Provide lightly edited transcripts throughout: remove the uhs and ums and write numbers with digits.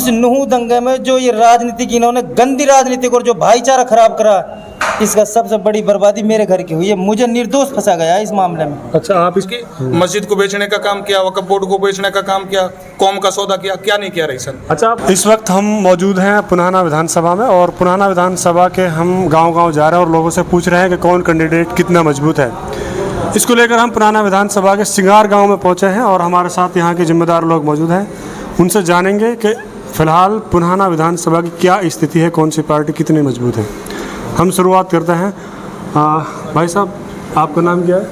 इस नूह दंगे में जो ये राजनीति की इन्होंने गंदी राजनीति और जो भाईचारा खराब करा, इसका सबसे बड़ी बर्बादी मेरे घर की हुई है। मुझे निर्दोष फंसा गया इस मामले में। अच्छा, आप इसकी मस्जिद को बेचने का काम किया, वक्फ बोर्ड को बेचने का काम किया, कौम का सौदा किया, क्या नहीं किया रईसन? अच्छा, इस वक्त हम मौजूद हैं पुनाना विधानसभा में और पुनाना विधानसभा के हम गांव-गांव जा रहे हैं और लोगों से पूछ रहे हैं कि कौन कैंडिडेट कितना मजबूत है। इसको लेकर हम पुनाना विधानसभा के सिंगार गांव में पहुंचे हैं और हमारे साथ यहाँ के जिम्मेदार लोग मौजूद हैं। उनसे जानेंगे कि फ़िलहाल पुनाना विधानसभा की क्या स्थिति है, कौन सी पार्टी कितनी मजबूत है। हम शुरुआत करते हैं। भाई साहब, आपका नाम क्या है?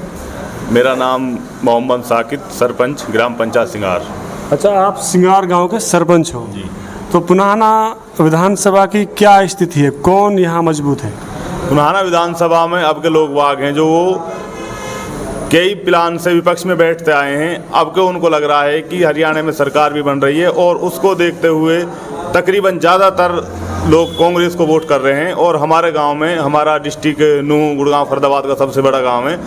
मेरा नाम मोहम्मद साकिब, सरपंच ग्राम पंचायत सिंगार। अच्छा, आप सिंगार गांव के सरपंच हो जी। तो पुनाना विधानसभा की क्या स्थिति है, कौन यहाँ मजबूत है? पुनाना विधानसभा में अब के लोग वाग हैं जो वो कई प्लान से विपक्ष में बैठते आए हैं। अब के उनको लग रहा है कि हरियाणा में सरकार भी बन रही है और उसको देखते हुए तकरीबन ज़्यादातर लोग कांग्रेस को वोट कर रहे हैं। और हमारे गांव में, हमारा डिस्ट्रिक्ट नूह गुड़गांव फरीदाबाद का सबसे बड़ा गांव है,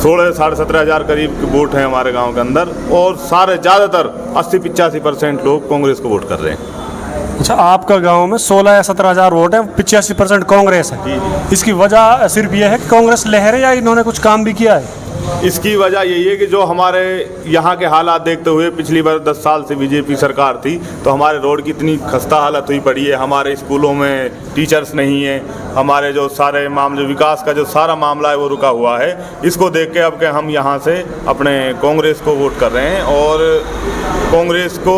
16 साढ़े 17 हज़ार करीब वोट हैं हमारे गांव के अंदर और सारे ज़्यादातर 80-85% लोग कांग्रेस को वोट कर रहे हैं। अच्छा, आपका गांव में 16 या 17 हज़ार वोट है, 85% कांग्रेस है। इसकी वजह सिर्फ ये है कि कांग्रेस लहर है या इन्होंने कुछ काम भी किया है? इसकी वजह यही है कि जो हमारे यहाँ के हालात देखते हुए पिछली बार 10 साल से बीजेपी सरकार थी तो हमारे रोड की इतनी खस्ता हालत हुई पड़ी है, हमारे स्कूलों में टीचर्स नहीं है, हमारे जो सारे मामले विकास का जो सारा मामला है वो रुका हुआ है। इसको देख के अब के हम यहाँ से अपने कांग्रेस को वोट कर रहे हैं और कांग्रेस को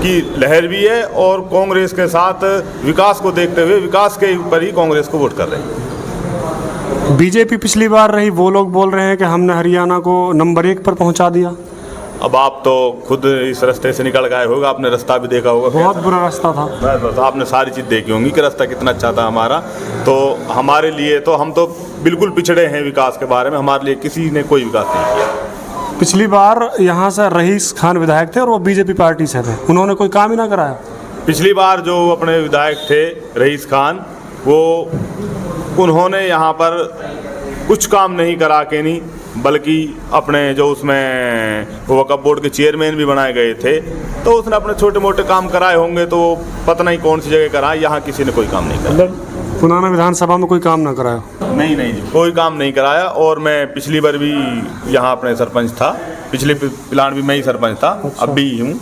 की लहर भी है और कांग्रेस के साथ विकास को देखते हुए विकास के ऊपर ही कांग्रेस को वोट कर रहे हैं। बीजेपी पिछली बार रही, वो लोग बोल रहे हैं कि हमने हरियाणा को नंबर 1 पर पहुंचा दिया। अब आप तो खुद इस रास्ते से निकल गए होगा, आपने रास्ता भी देखा होगा, बहुत बुरा रास्ता था। बस आपने सारी चीज़ देखी होंगी कि रास्ता कितना अच्छा था हमारा। तो हमारे लिए तो हम तो बिल्कुल पिछड़े हैं विकास के बारे में, हमारे लिए किसी ने कोई विकास नहीं किया। पिछली बार यहाँ से रईस खान विधायक थे और वो बीजेपी पार्टी से थे, उन्होंने कोई काम ही ना कराया। पिछली बार जो अपने विधायक थे रईस खान, वो उन्होंने यहाँ पर कुछ काम नहीं करा के नहीं, बल्कि अपने जो उसमें वो वक्फ बोर्ड के चेयरमैन भी बनाए गए थे तो उसने अपने छोटे मोटे काम कराए होंगे, तो पता नहीं कौन सी जगह कराए, यहाँ किसी ने कोई काम नहीं कराया। पुनाना विधानसभा में कोई काम ना कराया? नहीं जी, कोई काम नहीं कराया। और मैं पिछली बार भी यहाँ अपने सरपंच था, पिछले प्लान भी मैं ही सरपंच था। अच्छा। अब भी हूँ,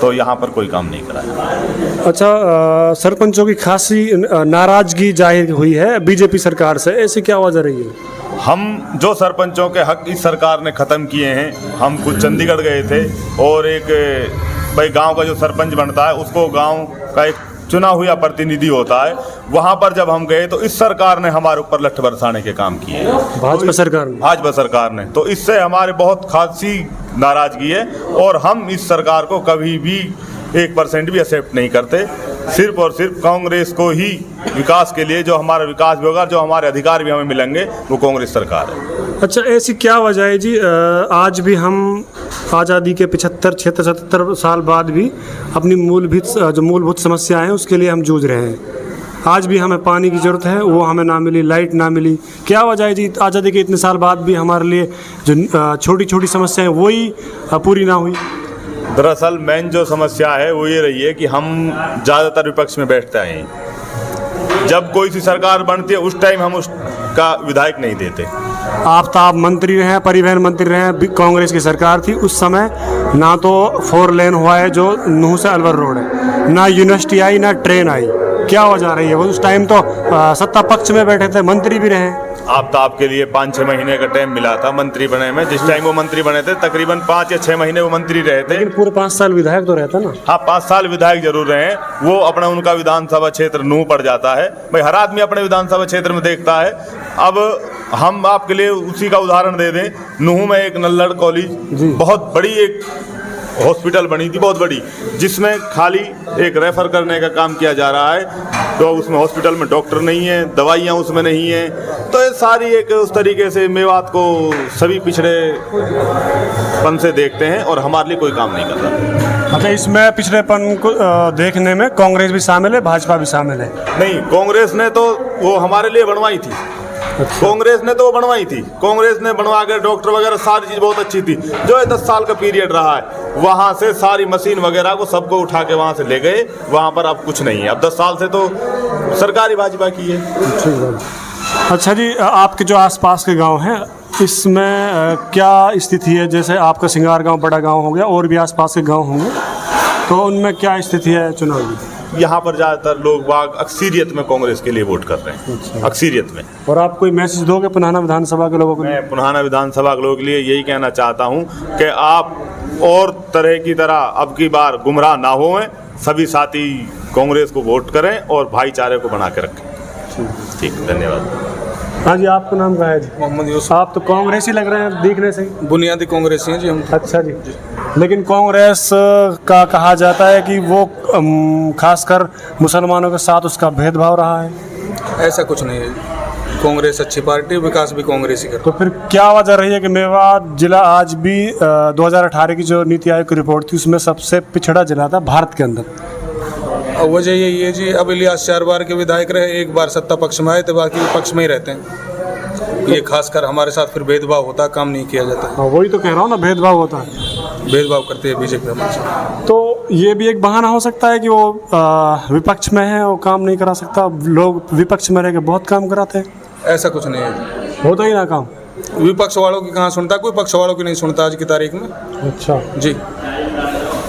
तो यहाँ पर कोई काम नहीं कराया। अच्छा, सरपंचों की खासी नाराजगी जाहिर हुई है बीजेपी सरकार से, ऐसी क्या वजह रही है? हम जो सरपंचों के हक इस सरकार ने ख़त्म किए हैं। हम कुछ चंडीगढ़ गए थे और एक भाई गांव का जो सरपंच बनता है उसको गांव का एक चुना हुआ प्रतिनिधि होता है, वहां पर जब हम गए तो इस सरकार ने हमारे ऊपर लठ बरसाने के काम किए। भाजपा सरकार ने तो इससे हमारे बहुत खासी नाराजगी है और हम इस सरकार को कभी भी 1% भी एक्सेप्ट नहीं करते। सिर्फ और सिर्फ कांग्रेस को ही विकास के लिए, जो हमारा विकास भी होगा, जो हमारे अधिकार भी हमें मिलेंगे, वो कांग्रेस सरकार है। अच्छा, ऐसी क्या वजह है जी, आज भी हम आज़ादी के 75-77 साल बाद भी अपनी मूलभूत समस्याएं हैं उसके लिए हम जूझ रहे हैं। आज भी हमें पानी की ज़रूरत है, वो हमें ना मिली, लाइट ना मिली। क्या वजह है जी, आज़ादी के इतने साल बाद भी हमारे लिए जो छोटी छोटी समस्याएं वही पूरी ना हुई? दरअसल मेन जो समस्या है वो ये रही है कि हम ज़्यादातर विपक्ष में बैठते आए हैं। जब कोई सी सरकार बनती है उस टाइम हम उसका विधायक नहीं देते। आफ्ताब मंत्री रहे, परिवहन मंत्री रहे, कांग्रेस की सरकार थी उस समय, ना तो 4 लेन हुआ है जो नूह से अलवर रोड है, ना यूनिवर्सिटी आई, ना ट्रेन आई। क्या वजह रही है? वो उस टाइम तो सत्ता पक्ष में बैठे थे, मंत्री भी रहे। आफ्ताब के लिए 5-6 महीने का टाइम मिला था मंत्री बने में। जिस टाइम वो मंत्री बने थे तकरीबन 5 या 6 महीने वो मंत्री रहे थे। लेकिन पूरे 5 साल विधायक तो रहता ना। हाँ, 5 साल विधायक जरूर रहे हैं। वो अपना उनका विधानसभा क्षेत्र नूह पड़ जाता है। भाई हर आदमी अपने विधानसभा क्षेत्र में देखता है। अब हम आपके लिए उसी का उदाहरण दे दें। नूह में एक नल्लड़ कॉलेज, बहुत बड़ी एक हॉस्पिटल बनी थी, बहुत बड़ी, जिसमें खाली एक रेफर करने का काम किया जा रहा है। तो उसमें हॉस्पिटल में डॉक्टर नहीं है, दवाइयाँ उसमें नहीं है। तो ये सारी एक उस तरीके से मेवात को सभी पिछड़ेपन से देखते हैं और हमारे लिए कोई काम नहीं कर रहा। अच्छा, इसमें पिछड़ेपन को देखने में कांग्रेस भी शामिल है, भाजपा भी शामिल है? नहीं, कांग्रेस ने तो वो हमारे लिए बनवाई थी। कांग्रेस ने तो बनवाई थी, कांग्रेस ने बनवा के डॉक्टर वगैरह सारी चीज बहुत अच्छी थी। जो ये 10 साल का पीरियड रहा है वहां से सारी मशीन वगैरह को सबको उठा के वहां से ले गए, वहां पर अब कुछ नहीं है। अब 10 साल से तो सरकारी भाजपा की है। ठीक है। अच्छा जी, आपके जो आसपास के गांव हैं इसमें क्या स्थिति है? जैसे आपका सिंगार गांव बड़ा गांव हो गया और भी आसपास के गांव होंगे, तो उनमें क्या स्थिति है चुनाव की? यहाँ पर ज़्यादातर लोग बाग अक्सरियत में कांग्रेस के लिए वोट कर रहे हैं। अच्छा। अक्सरियत में। और आप कोई मैसेज दोगे पुनाना विधानसभा के लोगों को? मैं पुनाना विधानसभा के लोगों के लिए यही कहना चाहता हूँ कि आप और तरह की तरह अब की बार गुमराह ना होएं, सभी साथी कांग्रेस को वोट करें और भाईचारे को बना के रखें। ठीक, धन्यवाद। हाँ जी, आपका नाम क्या है जी? मोहम्मद यूसुफ। आप तो कांग्रेस ही लग रहे हैं देखने से। बुनियादी कांग्रेसी हैं जी हम। अच्छा जी। लेकिन कांग्रेस का कहा जाता है कि वो खासकर मुसलमानों के साथ उसका भेदभाव रहा है। ऐसा कुछ नहीं है, कांग्रेस अच्छी पार्टी, विकास भी कांग्रेस ही तो फिर क्या वजह रही है कि मेवात जिला आज भी 2018 की जो नीति आयोग की रिपोर्ट थी उसमें सबसे पिछड़ा जिला था भारत के अंदर? अब वजह यही है जी, अब इलियास 4 बार के विधायक रहे, 1 बार सत्ता पक्ष में आए थे, बाकी विपक्ष में ही रहते हैं। ये खासकर हमारे साथ फिर भेदभाव होता है, काम नहीं किया जाता। हाँ, वही तो कह रहा हूँ ना, भेदभाव होता है, भेदभाव करती है बीजेपी हमारे साथ। तो ये भी एक बहाना हो सकता है कि वो विपक्ष में है, वो काम नहीं करा सकता। लोग विपक्ष में रह के बहुत काम कराते हैं। ऐसा कुछ नहीं है, होता ही ना काम। विपक्ष वालों की कहाँ सुनता, कोई पक्ष वालों की नहीं सुनता आज की तारीख में। अच्छा जी।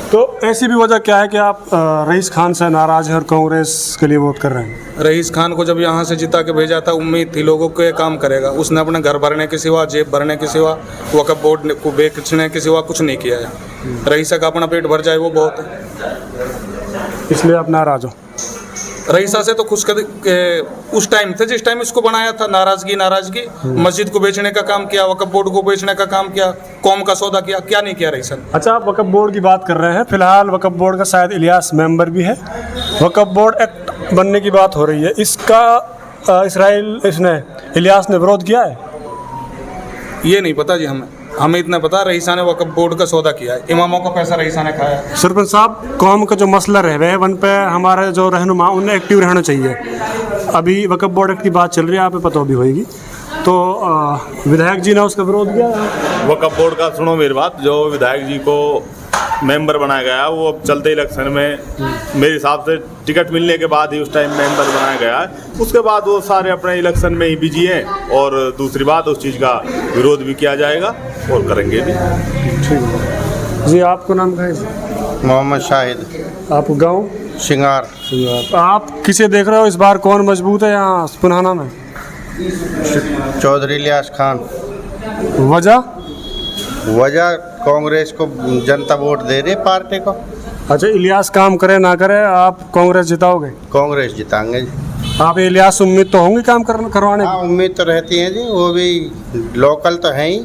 तो ऐसी भी वजह क्या है कि आप रईस खान से नाराज हैं और कांग्रेस के लिए वोट कर रहे हैं? रईस खान को जब यहाँ से जिता के भेजा था, उम्मीद थी लोगों को ये काम करेगा। उसने अपने घर भरने के सिवा, जेब भरने के सिवा, वक्फ बोर्ड को बेचने के सिवा कुछ नहीं किया है। रईसा का अपना पेट भर जाए वो बहुत है, इसलिए आप नाराज हो? रईसा से तो खुश उस टाइम थे जिस टाइम इसको बनाया था। नाराजगी मस्जिद को बेचने का काम किया, वक्फ बोर्ड को बेचने का काम किया, कौम का सौदा किया, क्या नहीं किया रईसा ने। अच्छा, आप वक्फ बोर्ड की बात कर रहे हैं। फिलहाल वक्फ बोर्ड का शायद इलियास मेंबर भी है। वक्फ बोर्ड एक्ट बनने की बात हो रही है, इसका इलियास ने विरोध किया है? ये नहीं पता जी हमें इतना पता रईसा ने वक्फ बोर्ड का सौदा किया है, इमामों का पैसा रईसा ने खाया है। सरपंच साहब, कौम का जो मसला रहे वन पे हमारे जो रहनुमा उन्हें एक्टिव रहना चाहिए। अभी वक्फ बोर्ड एक्ट की बात चल रही है, आप पता भी होगी, तो विधायक जी ने उसका विरोध किया। वक्फ बोर्ड का सुनो मेरी बात, जो विधायक जी को मेंबर बनाया गया वो अब चलते इलेक्शन में मेरे हिसाब से टिकट मिलने के बाद ही उस टाइम मेंबर बनाया गया है। उसके बाद वो सारे अपने इलेक्शन में ही बिजी हैं, और दूसरी बात उस चीज़ का विरोध भी किया जाएगा और करेंगे भी। ठीक है जी। आपका नाम क्या है? मोहम्मद शाहिद। आप गाँव सिंगार। आप किसे देख रहे हो इस बार, कौन मजबूत है यहाँ पुनाना में? चौधरी इलियास खान। वजह कांग्रेस को जनता वोट दे रही पार्टी को। अच्छा, इलियास काम करे ना करे आप कांग्रेस जिताओगे? कांग्रेस जिताएंगे जी। आप इलियास उम्मीद तो होंगी काम करवाने की? हाँ, उम्मीद तो रहती है जी, वो भी लोकल तो है ही।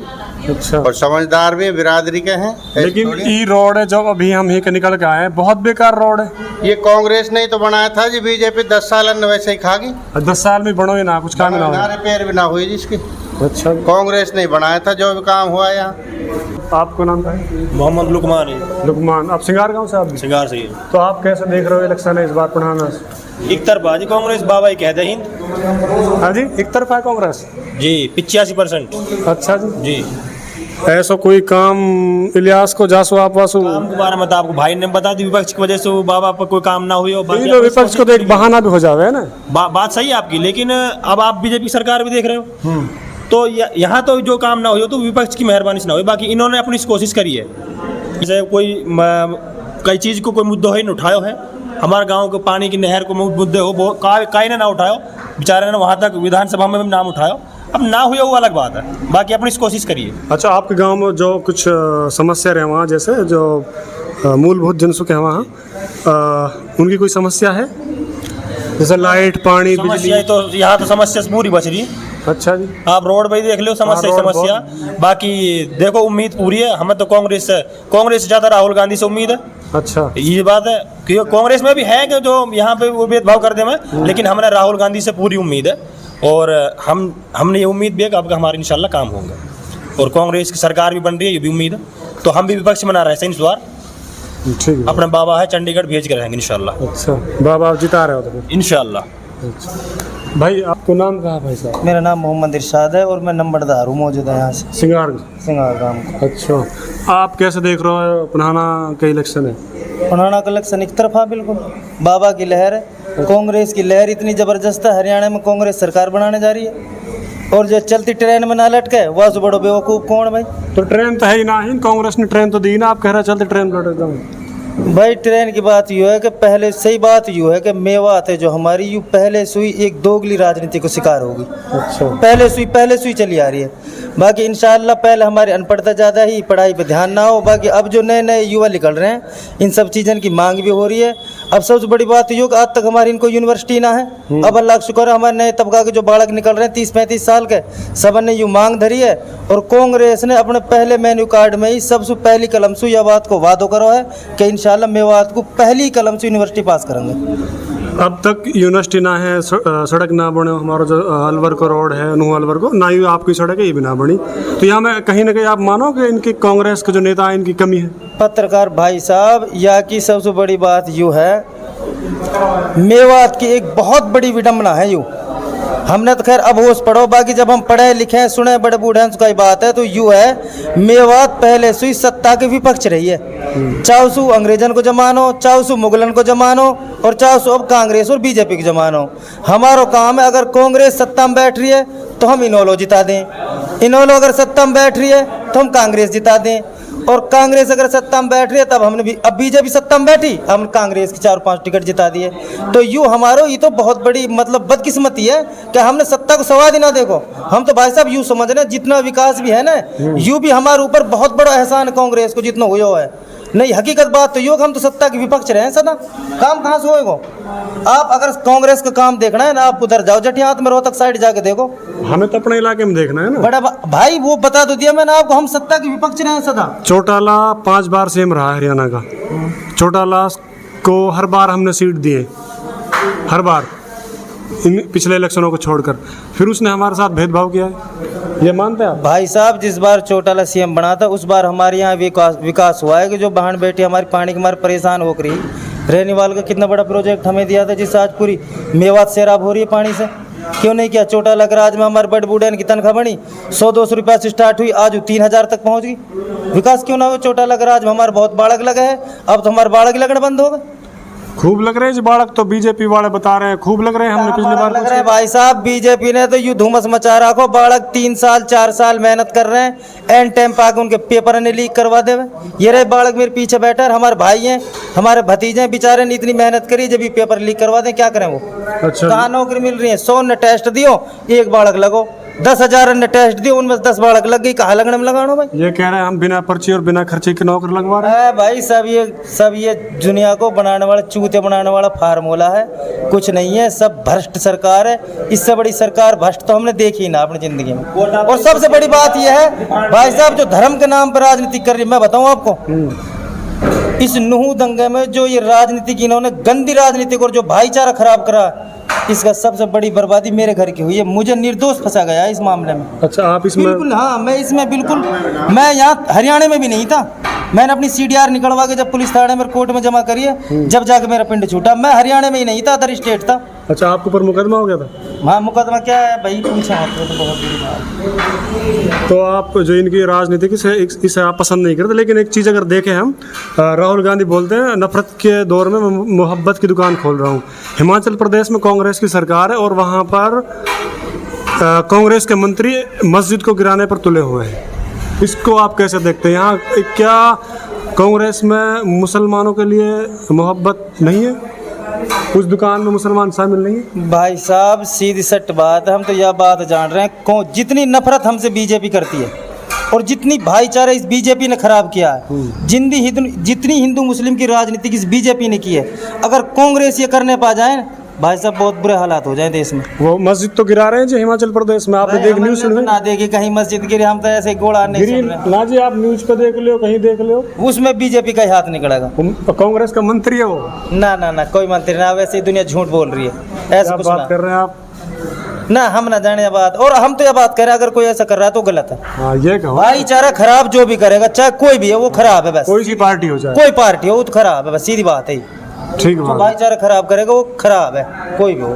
अच्छा। और समझदार भी बिरादरी के हैं। लेकिन ई रोड है जो अभी हम ही के निकल के आए हैं, बहुत बेकार रोड है। ये कांग्रेस ने ही तो बनाया था जी, बीजेपी 10 साल वैसे ही खागी। 10 साल में बनो ही ना, कुछ काम ना हो। रिपेयर भी ना हुई जी इसकी। अच्छा, कांग्रेस ने बनाया था जो भी काम हुआ यहाँ। आपको नाम क्या है? मोहम्मद लुकमान है। लुकमान। आप सिंगार गांव से? आप भी सिंगार से ही है। तो आप कैसे देख रहे हो इलेक्शन है इस बार पुराना से? एक तरफा जी कांग्रेस, बाबा ही कहते हैं हिंद। हाँ जी, एक तरफा है कांग्रेस जी 85%। अच्छा जी। जी ऐसा कोई काम इलियास को जासो आप वासो काम के बारे में तो आपको भाई ने बता दी, विपक्ष की वजह से वो बाबा पर कोई काम ना हुई हो। बाकी तो विपक्ष को तो एक बहाना भी हो जावे है ना। बात सही है आपकी, लेकिन अब आप बीजेपी सरकार भी देख रहे हो, तो यहाँ तो जो काम ना हो तो विपक्ष की मेहरबानी से ना हो। बाकी इन्होंने अपनी कोशिश करी है, जैसे कोई कई चीज़ को कोई मुद्दा ही नहीं उठाया है। हमारे गांव के पानी की नहर को मुद्दे हो वो काई ने ना उठायो, बेचारे ने वहाँ तक विधानसभा में भी नाम उठायो। अब ना हुई वो अलग बात है, बाकी अपनी कोशिश करिए। अच्छा, आपके गांव में जो कुछ समस्या रहे वहाँ, जैसे जो मूलभूत जनसुख है वहाँ, उनकी कोई समस्या है? जैसे लाइट, पानी, बिजली? तो यहाँ तो समस्या पूरी बच रही है। अच्छा जी। आप रोड पे ही देख लो, समस्या। बाकी देखो, उम्मीद पूरी है हमें तो कांग्रेस से ज़्यादा राहुल गांधी से उम्मीद है। अच्छा, ये बात है कि कांग्रेस में भी है कि जो यहाँ पे वो भेदभाव कर दे में, लेकिन हमें राहुल गांधी से पूरी उम्मीद है। और हमने ये उम्मीद भी है कि अब हमारे इंशाल्लाह काम होंगे, और कांग्रेस की सरकार भी बन रही है, ये भी उम्मीद है। तो हम भी विपक्ष में ना रहे इस बार। ठीक है। अपना बाबा है चंडीगढ़ भेज के रहेंगे इंशाल्लाह। अच्छा, बाबा आप जिता रहे हो तो? इंशाल्लाह। भाई आपको नाम कहा भाई साहब? मेरा नाम मोहम्मद इरशाद है और मैं नंबरदार हूँ, मौजूद है यहाँ से सिंगार। सिंगार गाँव का। अच्छा, आप कैसे देख रहे हो पुराना का इलेक्शन है? पुराना कलेक्शन एक तरफा बिल्कुल बाबा की लहर है, कांग्रेस की लहर इतनी ज़बरदस्त है, हरियाणा में कांग्रेस सरकार बनाने जा रही है और जो चलती ट्रेन में ना लटके वह से बड़ो बेवकूफ़ कौन भाई? तो ट्रेन तो है ही ना, ही कांग्रेस ने ट्रेन तो दी ना, आप कह रहे चलते ट्रेन लौट जाऊँ। भाई ट्रेन की बात यूँ है कि पहले सही बात यूँ है कि मेवात है जो हमारी यूँ पहले से ही एक दोगली राजनीति को शिकार होगी। अच्छा, पहले से ही चली आ रही है। बाकी इंशाल्लाह पहले हमारी अनपढ़ता ज़्यादा ही, पढ़ाई पे ध्यान ना हो। बाकी अब जो नए नए युवा निकल रहे हैं इन सब चीज़ों की मांग भी हो रही है। अब सबसे बड़ी बात ये कि आज तक हमारी इनको यूनिवर्सिटी ना है। अब अल्लाह का शुक्र है हमारे नए तबका के जो बालक निकल रहे हैं 30-35 साल के, सब ने यूँ मांग धरी है और कांग्रेस ने अपने पहले मेन्यू कार्ड में ही सबसे पहली कलम से यह बात को वादो करो है कि इंशाल्लाह मेवात को पहली कलम से यूनिवर्सिटी पास करेंगे। अब तक यूनिवर्सिटी ना है, सड़क ना बने, हमारा जो अलवर को रोड है, नूह अलवर को ना, ही आपकी सड़क है ये भी ना बनी, तो यहाँ में कहीं ना कहीं आप मानो कि इनकी कांग्रेस के जो नेता हैं इनकी कमी है? पत्रकार भाई साहब, यहाँ की सबसे बड़ी बात यूँ है, मेवात की एक बहुत बड़ी विडम्बना है यूँ। हमने तो खैर अब होश पढ़ो, बाकी जब हम पढ़े लिखे सुने बड़े बूढ़े हैं उसका ही बात है। तो यूँ है मेवात पहले से ही सत्ता के विपक्ष रही है, चाहे सो अंग्रेजन को जमानो, चाहे सो मुगलन को जमानो और चाहे सो अब कांग्रेस और बीजेपी को जमानो। हमारा काम है अगर कांग्रेस सत्ता में बैठ रही है तो हम इनोलो जिता दें, इनोलो अगर सत्ता में बैठ रही है तो हम कांग्रेस जिता दें, और कांग्रेस अगर सत्ता में बैठ रही है तब हमने भी, अब बीजेपी सत्ता में बैठी हम कांग्रेस की 4-5 टिकट जिता दिए। तो यूँ हमारो ये तो बहुत बड़ी मतलब बदकिस्मती है कि हमने सत्ता को सवाद ही ना देखो। हम तो भाई साहब यूँ समझ रहे हैं जितना विकास भी है ना, यूँ भी हमारे ऊपर बहुत बड़ा एहसान है कांग्रेस को जितना हुआ है। नहीं, हकीकत बात तो योग हम तो सत्ता के विपक्ष रहे हैं सदा, काम कहाँ से होएगा? आप अगर कांग्रेस का काम देखना है ना, आप उधर जाओ जटियात में, रोहतक साइड जाके देखो। हमें तो अपने इलाके में देखना है ना। बड़ा भाई वो बता तो दिया मैंने आपको, हम सत्ता के विपक्ष रहे हैं सदा। चौटाला 5 बार सीएम रहा है हरियाणा का, चौटाला को हर बार हमने सीट दिए, हर बार इन पिछले इलेक्शनों को छोड़कर, फिर उसने हमारे साथ भेदभाव किया है, ये मानते हैं आप? भाई साहब जिस बार चौटाला सीएम बना था उस बार हमारे यहाँ विकास हुआ है कि जो बहन बेटी हमारी पानी के मारे परेशान हो रही, रेनीवाल का कितना बड़ा प्रोजेक्ट हमें दिया था जिससे आज पूरी मेवात सैराब हो रही है पानी से। क्यों नहीं किया? चौटाला के राज में हमारे बड़े बूढ़े की तनख्वाह बनी 100-200 रुपया से स्टार्ट हुई, आज 3000 तक पहुँच गई। विकास क्यों ना हो? चौटाला के राज में हमारे बहुत बाड़क लगे हैं, अब तो हमारे बाड़क लगने बंद हो गए। खूब लग रहे हैं जी बाड़क, तो बीजेपी वाले बता रहे हैं खूब लग रहे हैं, हमने पिछली बार लग रहे हैं भाई साहब। बीजेपी ने तो यूँ धुमस मचा रखो, बाड़क 3 साल 4 साल मेहनत कर रहे हैं, एंड टाइम पे आके उनके पेपर ने लीक करवा देवे। ये रहे बाड़क मेरे पीछे बैठा है, हमारे भाई हैं, हमारे भतीजे हैं, बेचारे ने इतनी मेहनत करी, जब ये पेपर लीक करवा दें क्या करें वो? अच्छा, कहाँ नौकरी मिल रही है? 100 ने टेस्ट दियो, 1 बाड़क लगो, 10,000 ने टेस्ट दियो, उनमें 10 बाड़क लग गई, कहाँ लगने में लगानो भाई? ये कह रहे हैं हम बिना पर्ची और बिना खर्चे की नौकरी लगवा रहे हैं। भाई सब ये दुनिया को बनाने वाला, चूते बनाने वाला फार्मूला है, कुछ नहीं है, सब भ्रष्ट सरकार है। इससे बड़ी सरकार भ्रष्ट तो हमने देखी ना अपनी जिंदगी में। और सबसे बड़ी बात यह है भाई साहब जो धर्म के नाम पर राजनीति कर रही है, मैं बताऊं आपको, इस नूह दंगे में जो ये राजनीति की इन्होंने गंदी राजनीति और जो भाईचारा खराब करा, इसका सबसे बड़ी बर्बादी मेरे घर की हुई है। मुझे निर्दोष फंसा गया इस मामले में। अच्छा, आप इसमें? बिल्कुल हाँ, मैं इसमें बिल्कुल, मैं यहाँ हरियाणा में भी नहीं था, मैंने अपनी CDR निकलवा के जब पुलिस थाने में कोर्ट में जमा करी है, जब जाके मेरा पिंड छूटा। मैं हरियाणा में ही नहीं था, अदर स्टेट था। अच्छा, आपके ऊपर मुकदमा हो गया था? हाँ, मुकदमा क्या है भाई, पूछा आपको तो बहुत बड़ी बात। तो आप जो इनकी राजनीति की इसे आप पसंद नहीं करते, लेकिन एक चीज़ अगर देखें हम, राहुल गांधी बोलते हैं नफरत के दौर में मैं मोहब्बत की दुकान खोल रहा हूँ। हिमाचल प्रदेश में कांग्रेस की सरकार है और वहाँ पर कांग्रेस के मंत्री मस्जिद को गिराने पर तुले हुए हैं, इसको आप कैसे देखते हैं? यहाँ क्या कांग्रेस में मुसलमानों के लिए मोहब्बत नहीं है? उस दुकान में मुसलमान शामिल नहीं है? भाई साहब सीधी सट बात है, हम तो यह बात जान रहे हैं जितनी नफरत हमसे बीजेपी करती है और जितनी भाईचारा इस बीजेपी ने खराब किया है, जितनी हिंदू मुस्लिम की राजनीति इस बीजेपी ने की है, अगर कांग्रेस ये करने पा जाए भाई साहब बहुत बुरे हालात हो जाए देश में। वो मस्जिद तो गिरा रहे हैं जी हिमाचल प्रदेश में, आपने देख न्यूज़ सुनी? ना देखी कहीं मस्जिद गिरी, हम तो ऐसे गोला नहीं सुन रहे ना जी, आप न्यूज़ पे देख लो, कहीं देख लो, उसमें बीजेपी का ही हाथ निकलेगा। कांग्रेस का मंत्री है वो? ना कोई मंत्री ना, वैसे ही दुनिया झूठ बोल रही है, ऐसा कुछ बात कर रहे हैं आप ना, हम ना जाने बात। और हम तो यह बात कर रहे हैं अगर कोई ऐसा कर रहा है तो गलत है। हाँ, ये कहो भाईचारा खराब जो भी करेगा, चाहे कोई भी है, वो खराब है। बस कोई सी पार्टी हो जाए, कोई पार्टी हो वो तो खराब है, बस सीधी बात है। ठीक है, भाईचारा खराब करेगा वो खराब है, कोई भी हो।